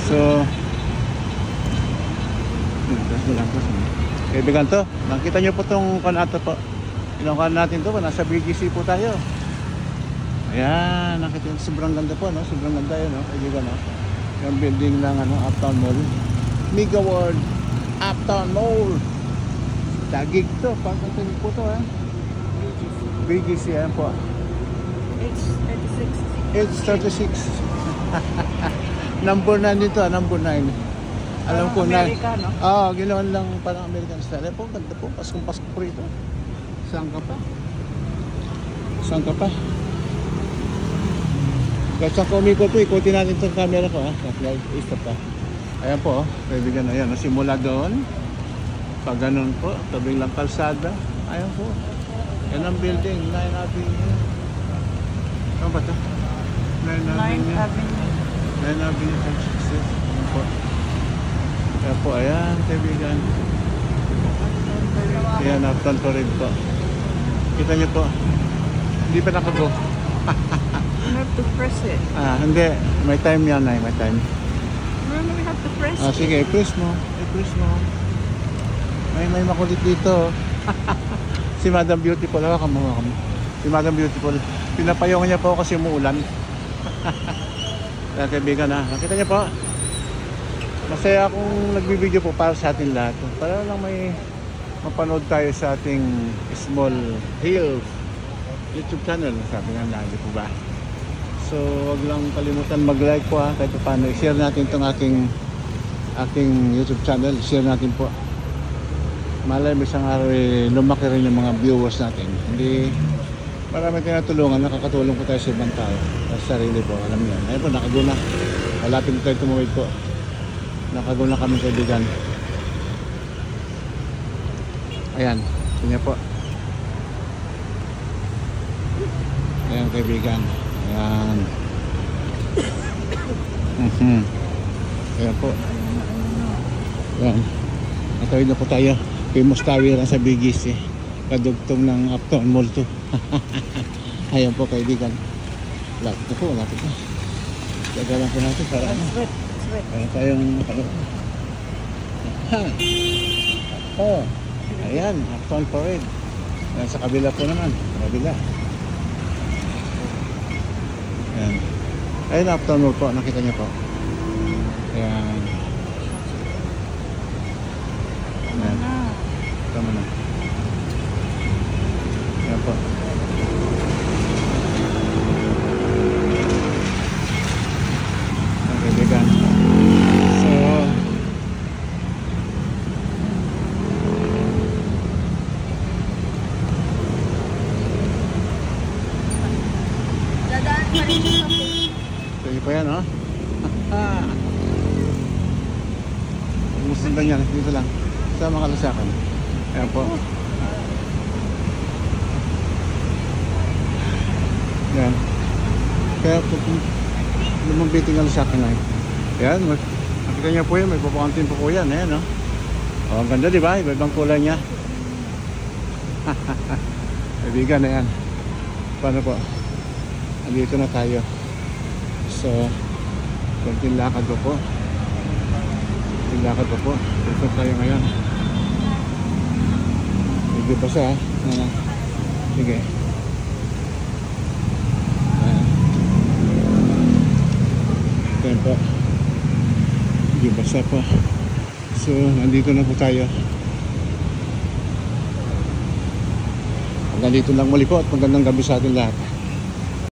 So kaibigan to, nakita nyo po itong kanato po. Inukan natin to, nasa BGC po tayo. Ayan, nakita nyo, sobrang ganda po, no? Sobrang ganda yun, no? Kaibigan, no? Yung building ng Uptown Mall, Mega World Uptown Mall. Tagig to, pagkatin po to, ha? BGC, ayan po. It's 36. Number 9 dito, number 9. Alam ko na. Amerikano? Ginawa lang parang American style. Po, ganda po. Paskong-pasko po rito. Saan ka pa? Saan ka pa? Kahit saan ka umikot po, ikutin natin itong camera ko, ha? Stop pa. Ayan po, kaibigan. Ayan, simula doon. Pag ganun po, tabing lang kalsada. Ayan po. Yan ang building, 9 Avenue. Saan ba ito? 9 Avenue. 9 Avenue. Ayan po. Kaya po, ayan, kaibigan. Ayan, Uptown Parade po. Kita nyo po. Hindi pa nakago. You have to press it. Hindi. May time yan, ay. May time. No, we have to press it. Sige, i-press mo. I-press mo. May makulit dito. Si Madam Beautiful. Hawakan mo. Si Madam Beautiful. Pinapayong niya po kasi umuulan. Kaya kaibigan, ha. Nakita niyo po. Masaya akong nagbibideo po para sa atin lahat. Para lang may mapanood tayo sa ating Small Hills YouTube channel. Sabi nga lagi po ba. So wag lang kalimutan mag-like po, ha. Kahit paano i-share natin itong aking YouTube channel. Share natin po. Malay mo isang araw lumaki rin yung mga viewers natin. Hindi marami tinatulungan. Nakakatulong po tayo sa ibang tao. Sa sarili po. Alam niyo. Ayun po, nakaguna. Malapit tayo tumuwid po. Nakaguna kami kaibigan. Ayan, tingnan po. Ayan kaibigan. Ayan. Ayan po. Ayan. Natawid na po tayo. Famous Tower sa BGC. Kadugtong ng Uptown Mall to. Ayan po kaibigan. Lapit na po, lapit na. Gagalan po natin para ano. Para tayong ayan, Uptown Parade. Ayan, sa kabila po naman. Sa kabila. Ayan. Ayan, Uptown Mall po. Nakita niyo po. Ayan. Ayan. Tama na. Ayan po. Ayan, kaibigan. Sige pa yan, oh. Musundan yan, dito lang. Sa mga kalasakan. Ayan po. Ayan. Kaya po, lumambiting kalasakan na yun. Ayan, nakita niya po yun, may papakantin po po yan. Ayan, oh. Oh, ang ganda, diba? Iba-ibang kulay niya. Kaibigan na yan. Paano po? Andito na tayo. So, konting lakad po. Konting lakad po. Dito tayo ngayon. Medyo basa, ha? Sige. Ayan po. Medyo basa po. So, nandito na po tayo. Hanggang dito lang muli po at magandang gabi sa atin lahat.